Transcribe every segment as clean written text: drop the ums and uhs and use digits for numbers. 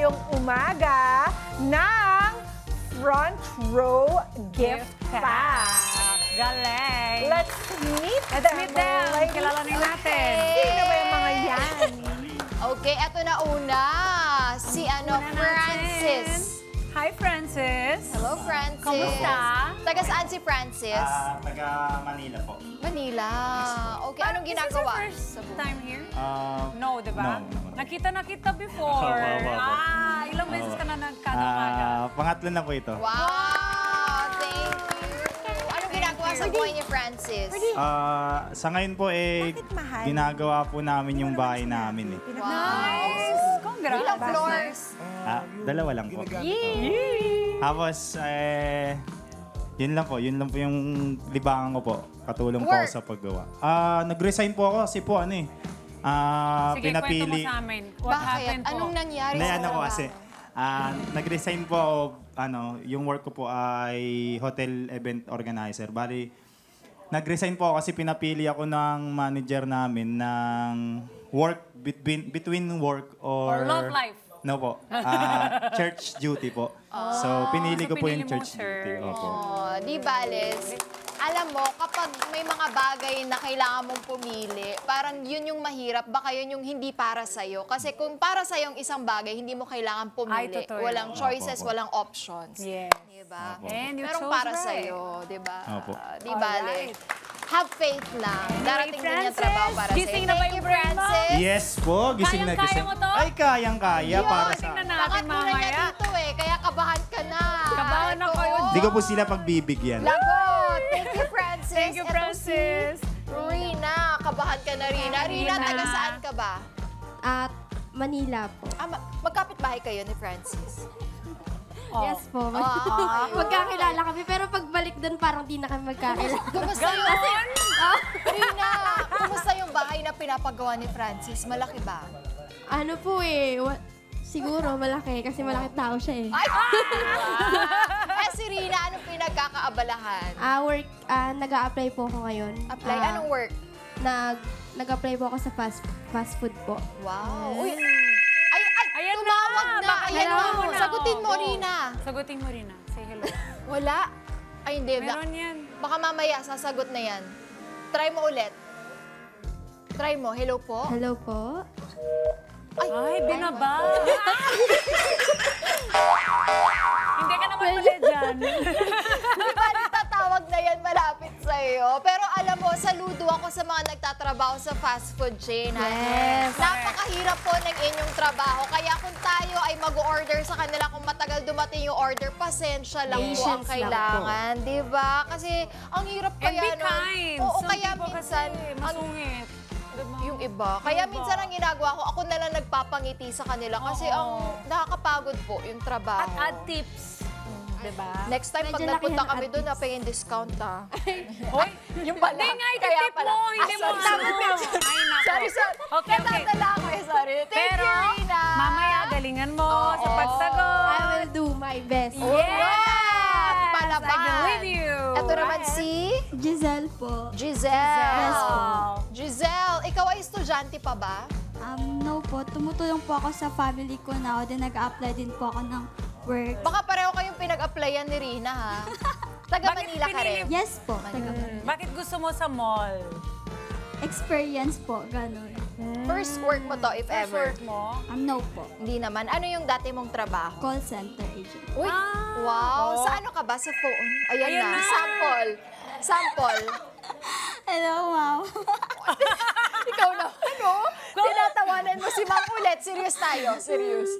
ngayong umaga ng Front Row Gift Pack. Galing! Let's meet them. Kilalanin natin. Sino ba yung mga yan? Okay, eto na una. Si Francis. Hi, Francis. Hello, Francis. Kamusta? Taga saan si Francis? Taga Manila po. Manila. Okay, anong ginagawa? Is this your first time here? No, di ba? No. Nakita before. Opo. Ilang beses ka na nagkano-kaga? Pangatlo na po ito. Wow! Thank you. Anong ginagawa sa buhay ni Francis? Sa ngayon po Bakit mahal? ginagawa po namin yung bahay namin Nice! Congrats! Ilang floors? Dalawa lang po. Tapos, yun lang po yung libangan ko po. Katulong po ako Work. sa paggawa. Nag-resign po ako kasi po Sige, pinapili. kwento mo sa amin. What Bakit? happened po? Anong nangyari Hindi, sa ano ko trabaho? kasi, nag-resign po ako, yung work ko po ay hotel event organizer. Bali, nag-resign po ako kasi pinapili ako ng manager namin ng work, between work Or love life. No po, church duty po. So, pinili ko po pinili yung mo church duty. church. Opo. Di bales. Alam mo, kapag may mga bagay na kailangan mong pumili, parang yun yung mahirap, baka yun yung hindi para sa'yo. Kasi kung para sa'yo yung isang bagay, hindi mo kailangan Ay, pumili. totoo. Walang choices, Opo. walang options. Yes. Diba? Opo. And you Pero chose para right. sa'yo, diba? Opo. Di bale. Have faith lang. Darating din yung Francis, trabaho para sa'yo. gising na ba Thank you, yung brain mo? Francis. Yes po, gising na Kayang-kaya gising. mo to? Ay, kayang-kaya para sa... Tingnan natin Pangatlo na niya mamaya. dito kaya kabahan ka na. Kabahan ako. Ito, Hindi ko po sila pagbibigyan. Lagot! Thank you, Francis. Thank you, Ito Francis. si Rina. Kabahan ka na, Rina. Rina, taga saan ka ba? At Manila po. Magkapit bahay kayo ni Francis. Yes po. Magkakilala kami. Pero pagbalik doon, parang di na kami magkakilala. Kumusta yun? Rina, kumusta yung bahay na pinapagawa ni Francis? Malaki ba? Ano po siguro malaki kasi malaki tao siya eh. Ay! Si Rina, anong pinagkakaabalahan? Work, nag-a-apply po ako ngayon. Apply? Anong work? Nag-apply po ako sa fast food po. Wow. Uy, Ayan tumawag na. Baka Ayan hello na. Sagutin mo, Go. Rina. Sagutin mo, Rina. Say hello. Wala. Ay, hindi. Meron yan. Baka mamaya, sasagot na yan. Try mo ulit. Try mo. Hello po. Hello po. Ay, binaba. Hindi ka naman mali dyan. Di ba nagtatawag na yan malapit sa'yo? Pero alam mo, saludo ako sa mga nagtatrabaho sa fast food chain. Yes. Napakahirap po ng inyong trabaho. Kaya kung tayo ay mag-order sa kanila, kung matagal dumating yung order, pasensya lang po ang Patience lang kailangan. Di ba? Kasi ang hirap And kaya be nun. kind. Oo, Some kaya people minsan, kasi masungit. Diba? yung iba. Kaya minsan ang ginagawa ko, ako na lang nagpapangiti sa kanila kasi ang nakakapagod po yung trabaho. At add tips. Diba? Next time, pag Medyo nagpunta laki ng kami doon, artist. napay yung discount ha. Hoy, Yung pala. hindi nga, Kaya ititip pala. mo. Hindi mo. Sorry, Ay, nako. sorry. Okay. Natadala ako eh, sorry. Thank Pero, you, Rina. mamaya, galingan mo sa Oo. pagsagot. I will do my best. Yes! Palaban. I believe you. Ito naman si Giselle po. Giselle. Yes po. Giselle, ikaw ay estudyante pa ba? No po, tumutulong po ako sa family ko now, then nag-apply din po ako ng work. Baka pareho kayong pinag-applyan ni Rina, ha? Taga Bakit Manila ka rin. Yes po, Bakit gusto mo sa mall? experience po, ganun. First work mo to, if First ever. work mo? No po, Hindi naman. Ano yung dati mong trabaho? call center agent. Uy, wow. Sa ano ka ba? Sa phone? Ayan, Ayan na. na. Sample. Sample. Hello, ma'am. Ikaw na. Ano? Tinatawanan mo si Ma'am ulit. Serious tayo. Serious.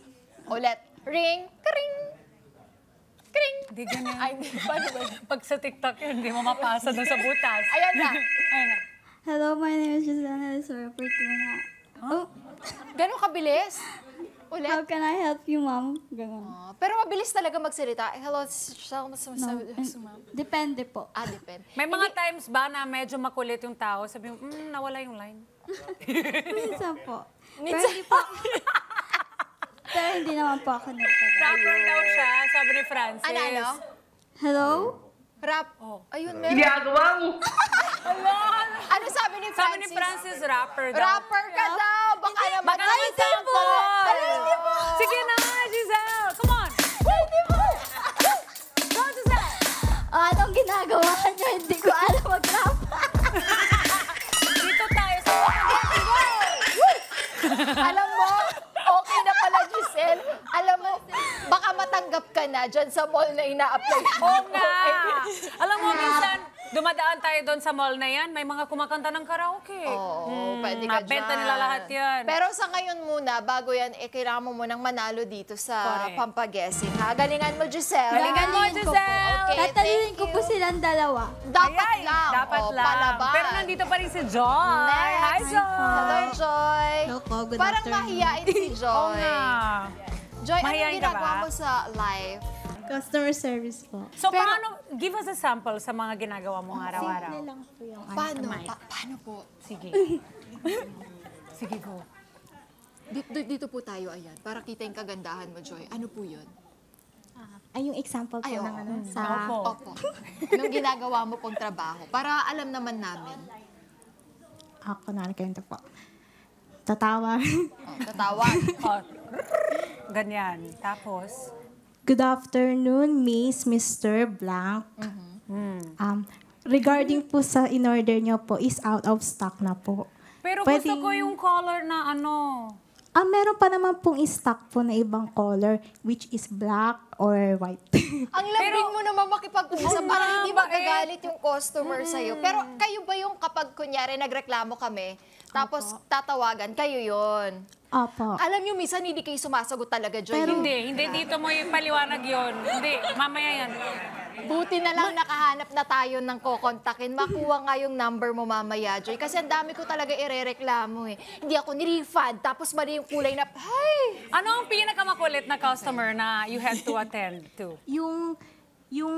Ulit. Ring. Kring. Kring. Hindi ganyan. Ay, hindi. Paano ba? Pag sa TikTok yun, hindi mo mapasa doon sa butas. Ayan na. Ayan na. Hello, my name is Giselle Elisora Fortuna. Oh, Ganun kabilis. how Ulit. can I help you, ma'am? Ganun. Pero mabilis talaga magsalita. Hello, Depende po. depende. May mga times ba na medyo makulit yung tao, sabi mo, nawala yung line. Minsan po. Minsan. Pero hindi po. Pero hindi naman po ako nagtagal. Rapper daw siya, sabi ni Francis. Ano? Hello? Rap. Oh. Ayun, meron. Ano sabi ni Francis? Sabi ni Francis, rapper daw. Rapper ka daw. Baka naman. Baka naman Ay, hindi po. sample. Ay, hindi po. Sige na, Giselle. Giselle, alam mo, baka matanggap ka na dyan sa mall na ina-apply. Oo nga. Alam mo, minsan, dumadaan tayo doon sa mall na yan, may mga kumakanta ng karaoke. Oo, pwede ka Nabenta dyan. nila lahat yan. Pero sa ngayon muna, bago yan, kailangan mo munang manalo dito sa Correct. Pampaguessing, ha? Galingan mo, Giselle. Galingan mo, Galingan ko po. Giselle! Okay, Tatalinin thank ko you. po silang dalawa. Dapat Ayan, lang. Dapat O, lang. palaban. Pero nandito pa rin si Joy. Next. Hi, Joy. Hello, Joy. Hello po, good Parang afternoon. mahihain si Oo Joy. nga. Joy, anong Mahihain ka ginagawa ba? mo sa live? Customer service po. So, Pero- paano, give us a sample sa mga ginagawa mong araw-araw. Simple lang po yung Paano? Mic. Paano po? Sige. Sige, go. Dito po tayo, ayan. Para kita yung kagandahan mo, Joy. Ano po yun? Ay, yung example po Ay, ng oo. ano, sa... Opo. Opo. Anong ginagawa mo pong trabaho? Para alam naman namin. Ako na ganito po. Tatawa. Oh, tatawag. Oh, ganyan. Tapos, Good afternoon, Miss, Mr. Blank. Regarding po sa in-order nyo po is out of stock na po. pero Pwedeng- gusto ko yung color na ano. Meron pa naman pong stock po na ibang color, which is black or white. Ang lambing mo naman makipag-usap. Parang hindi bakit? magagalit yung customer sa'yo. Pero kayo ba yung kapag kunyari nagreklamo kami, tapos tatawagan, kayo yon. Opo. Alam nyo, minsan hindi kayo sumasagot talaga, Joy. Hindi dito mo ipaliwanag yun. Hindi, mamaya yan. Buti na lang nakahanap na tayo ng kokontakin. Makuha nga yung number mo mamaya, Joy. Kasi ang dami ko talaga irereklamo eh. Hindi ako ni-refund, tapos mali yung kulay na, ay! Ano ang pinakamakulit na customer na you had to attend to? Yung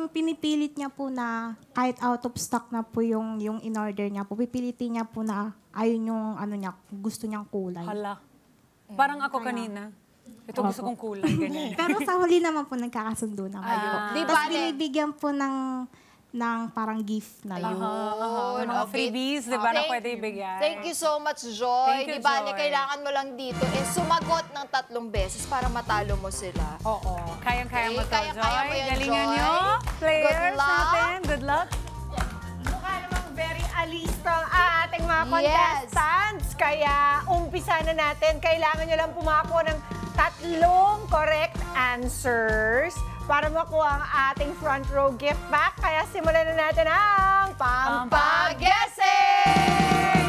pinipilit niya po na kahit out of stock na po yung in-order niya po, pipilitin niya po na ayun yung ano niya, gusto niyang kulay. Hala. Parang ako kanina. Ito gusto kong kulay, ganyan. Pero sa huli naman po nagkakasundo naman po. Di Tapos bale. binibigyan po ng parang gift na yun. Yung mga freebies, di ba, na pwede ibigay. Thank you so much, Joy. Thank you, Di bale, Joy. kailangan mo lang dito sumagot ng 3 beses para matalo mo sila. Oo. Kayang-kaya mo to, Okay, kayang-kaya Joy. mo yan, Galingan Joy. nyo. Players Good luck. natin. Good luck. Mukha namang very alista ang ating mga Yes. contestants. Kaya umpisa na natin. Kailangan nyo lang pumako ng 3 correct answers para makuha ang ating front row gift pack. Kaya simulan na natin ang Pampaguessing!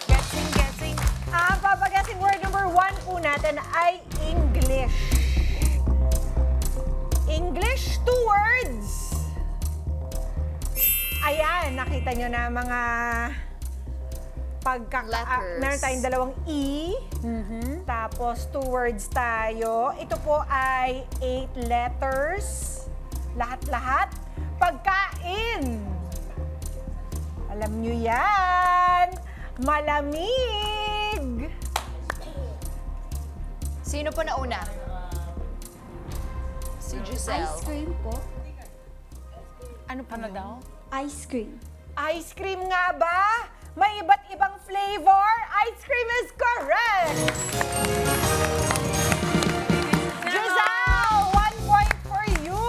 Guessing. Ang Pampaguessing word number 1 po natin ay English. English, 2 words. Ayan, nakita nyo na mga Letters. meron tayong 2 E. Tapos 2 words tayo. Ito po ay 8 letters. Lahat-lahat. Pagkain. Alam nyo yan. Malamig. Sino po nauna? Si Giselle. Ice cream po. Ano daw? Ice cream. Ice cream nga ba? May iba't ibang flavor. Ice cream is correct. Giselle, 1 point for you.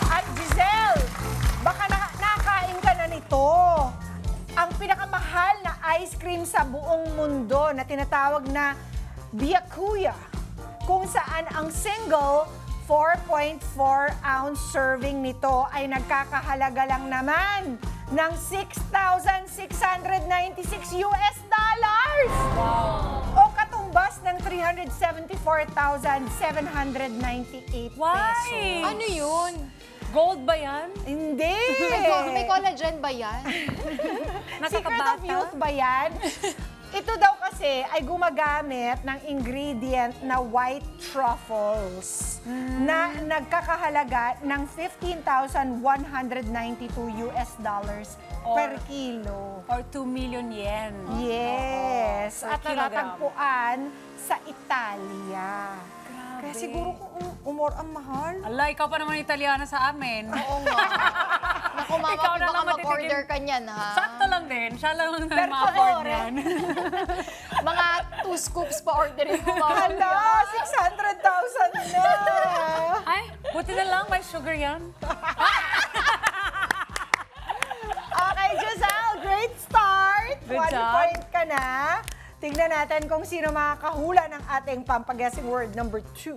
At Giselle, baka nakain ka na nito. Ang pinakamahal na ice cream sa buong mundo na tinatawag na Byakuya, kung saan ang single 4.4-ounce serving nito ay nagkakahalaga lang naman ng $6,696 o katumbas ng 374,798 Why? pesos. Ano yun? Gold ba yan? Hindi! May collagen ba yan? Secret of Youth ba yan? Ito daw kasi ay gumagamit ng ingredient na white truffles na nagkakahalaga ng $15,192 per kilo. Or 2 million yen. Yes. Per At kilogram. natatagpuan sa Italia. Kaya siguro kung umor ang mahal. Ala, ikaw pa naman Italiana sa amin. Oo nga. Naku, mama, Ikaw na baka lang mag-order ka niyan, ha? Sakto lang din. Siya lang ang Per ma-afford favore. yan. Mga 2 scoops pa orderin mo, mama. Hala, 600,000 na! Ay, buti na lang. May sugar yan. Okay, Giselle, great start. Good 1 job. point ka na. Tingnan natin kung sino makakahula ng ating pampaguessing word number 2.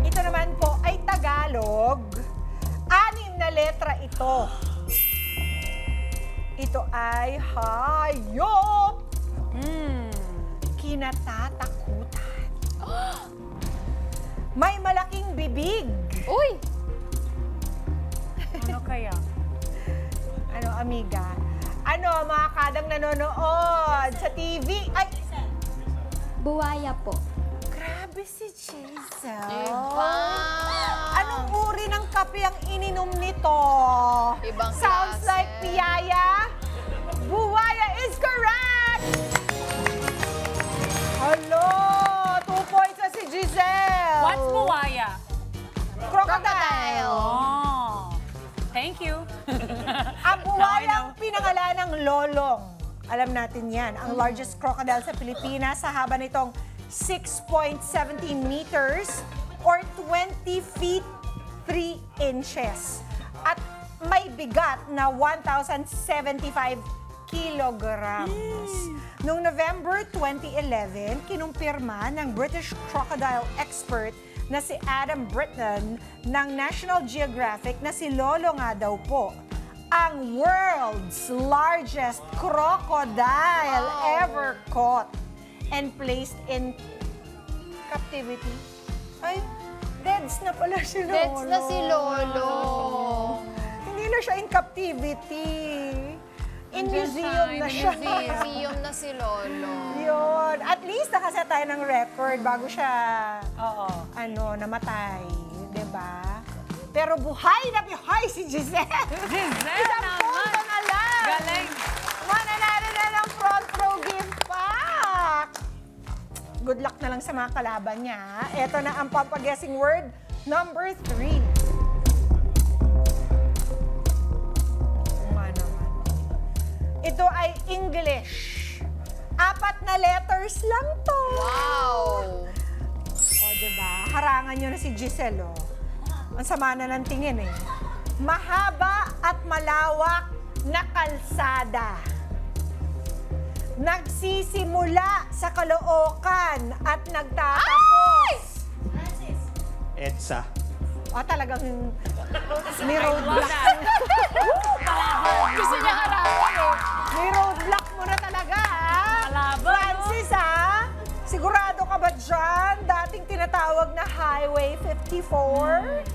Ito naman po ay Tagalog. 6 na letra ito. Ito ay hayop. Kinatatakutan. May malaking bibig. Uy! Ano kaya? Ano, amiga? Ano, mga kadang nanonood sa TV? Ay, Buwaya po. grabe si Giselle. Diba? Anong uri ng kape ang ininom nito? Ibang Sounds klase. like piyaya. Buwaya is correct! Hello! 2 points na si Giselle. What's buwaya? Crocodile. Oh. Thank you. Ang buwayang Now I know. pinangalan ng lolong. Alam natin yan. Ang largest crocodile sa Pilipinas sa haba nitong 6.17 meters or 20 feet 3 inches. At may bigat na 1,075 kilograms. Noong November 2011, kinumpirma ng British crocodile expert na si Adam Britton ng National Geographic na si Lolo nga daw po ang world's largest crocodile ever caught and placed in captivity. Ay, deads na pala si Lolo. Deads na si Lolo. Hindi na siya in captivity. In Nandiyan museum siya, na in siya. Museum na si Lolo. Yun. At least nakaset tayo ng record bago siya Oo. namatay. 'Di ba? Pero buhay na buhay si Giselle. Giselle Isang naman. punto na lang. Galing. Mananalo na ng front row gift pack. Good luck na lang sa mga kalaban niya. Ito na ang pampaguessing word number 3. Ito ay English. 4 na letters lang to. Wow! O, diba? Harangan nyo na si Giselle, oh. Ang sama na ng tingin, eh. Mahaba at malawak na kalsada. Nagsisimula sa Caloocan at nagtatapos. EDSA. O, talagang may roadblock. Gusto niya harapin eh. May roadblock mo na talaga, ha? Kalaban, Francis, ha? Sigurado ka ba dyan? Dating tinatawag na Highway 54.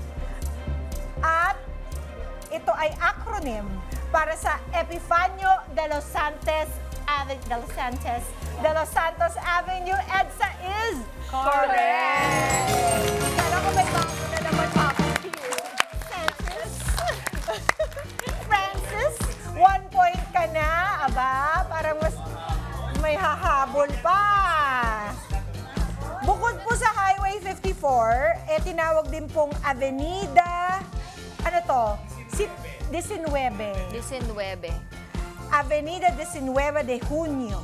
At ito ay acronym para sa Epifanio de los Santos Avenue. EDSA is correct! Kala ko may bago na naman here. Francis, 1 point ka na. Aba, parang mas may hahabol pa. Bukod po sa Highway 54, tinawag din pong Avenida, ano to? 19. 19. Avenida 19 de Junio.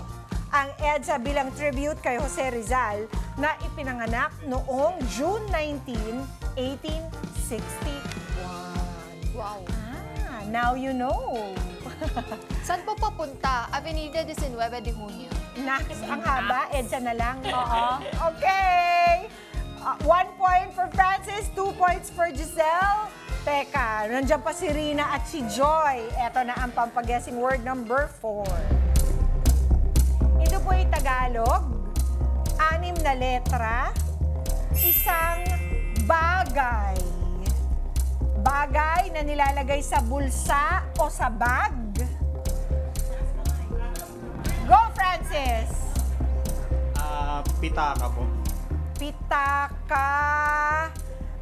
Ang EDSA bilang tribute kay Jose Rizal na ipinanganak noong June 19, 1861. Wow. Now you know. Saan po papunta? Avenida 19 de Junio. Next, ang haba, EDSA na lang. Okay. 1 point for Francis, 2 points for Giselle. Teka, nandiyan pa si Rina at si Joy. Ito na ang pampaguessing word number 4. Ito po ay Tagalog. 6 na letra. Isang bagay. Bagay na nilalagay sa bulsa o sa bag. Go, Francis! Pitaka po. Pitaka.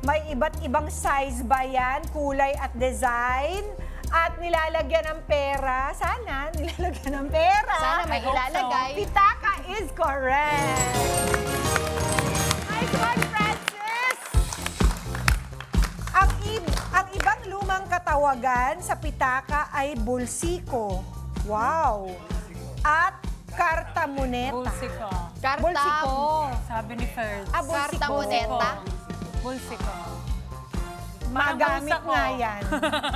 May iba't ibang size ba yan? Kulay at design? At nilalagyan ng pera. Sana nilalagyan ng pera. Sana may I hope so. ilalagay. Pitaka is correct. Nice one, Francis! Ang ibang lumang katawagan sa pitaka ay bulsiko. Wow! At kartamoneta. Bulsiko. Kartam. Sabi ni Ferds. Ah, bulsiko. Kartamoneta. Bulsiko. Magamit mausap ko. nga yan.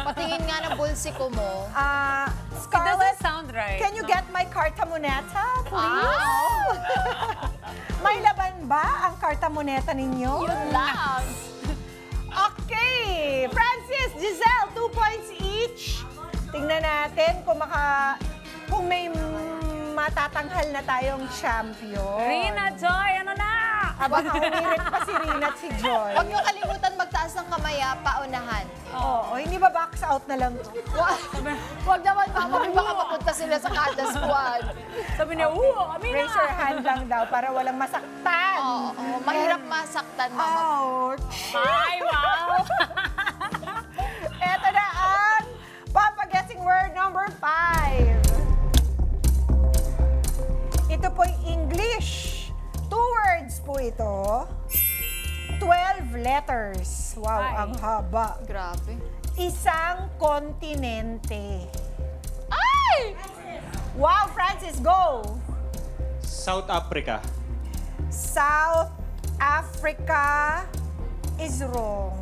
Patingin nga ng bulsiko mo. It Scarlett, doesn't sound right. can you get my carta moneta, please? Wow! May laban ba ang carta moneta ninyo? Yun lang. Okay! Francis, Giselle, 2 points each. Tingnan natin kung may matatanghal na tayong champion. Rina, Joy, ano na? Baka humirit pa si Rina at si Joy. Huwag niyo kalimutan magtaas ng kamay, paunahan. Oo, hindi ba box out na lang to? Huwag naman, mama, baka mapunta sila sa kada squad. Sabi niya, kami na. Raise your hand lang daw para walang masaktan. Oo, mahirap masaktan, mama. Ouch! Ay, wow. Eto na ang Papa-guessing word number 5. Ito po'y English. 2 words po ito. 12 letters. Wow, Ay. ang haba. Grabe. Isang kontinente. Ay! Wow, Francis, go! South Africa. South Africa is wrong.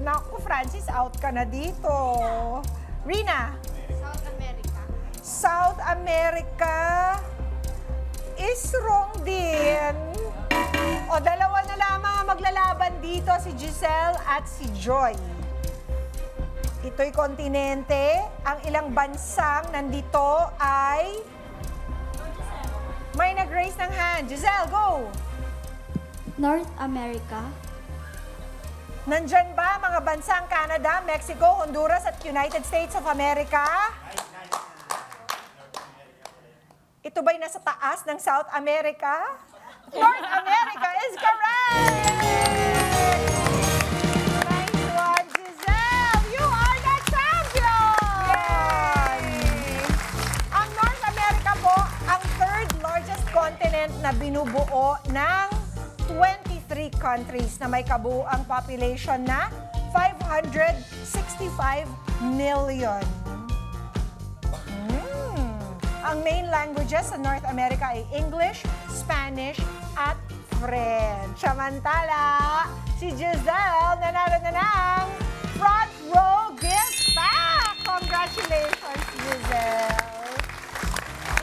Naku, Francis, out ka na dito. Rina? South America. South America is wrong din. O, dalawa na lamang ang maglalaban dito, si Giselle at si Joy. Ito'y kontinente. Ang ilang bansang nandito ay... May nag-raise ng hand. Giselle, go! North America. Nandyan ba mga bansang Canada, Mexico, Honduras at United States of America? Ito ba'y nasa taas ng South America? North America is correct! Nice one, Giselle! You are the champion! Ang North America po, ang third largest continent na binubuo ng 23 countries na may kabuuang population na 565 million. Ang main languages sa North America ay English, Spanish, at French. Samantala, si Giselle nanalo na ng front row gift pack! Congratulations, Giselle!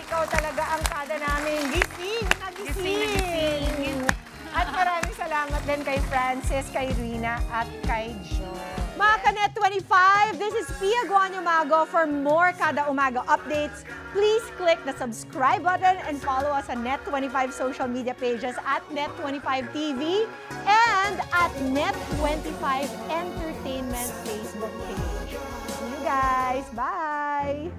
Ikaw talaga ang kada namin gising na gising! At maraming salamat din kay Francis, kay Rina, at kay Joy. Mga Kanet 25, this is Pia Guanyamago. For more Kada Umaga updates, please click the subscribe button and follow us on Net25 social media pages at Net25 TV and at Net25 Entertainment Facebook page. See you guys. Bye!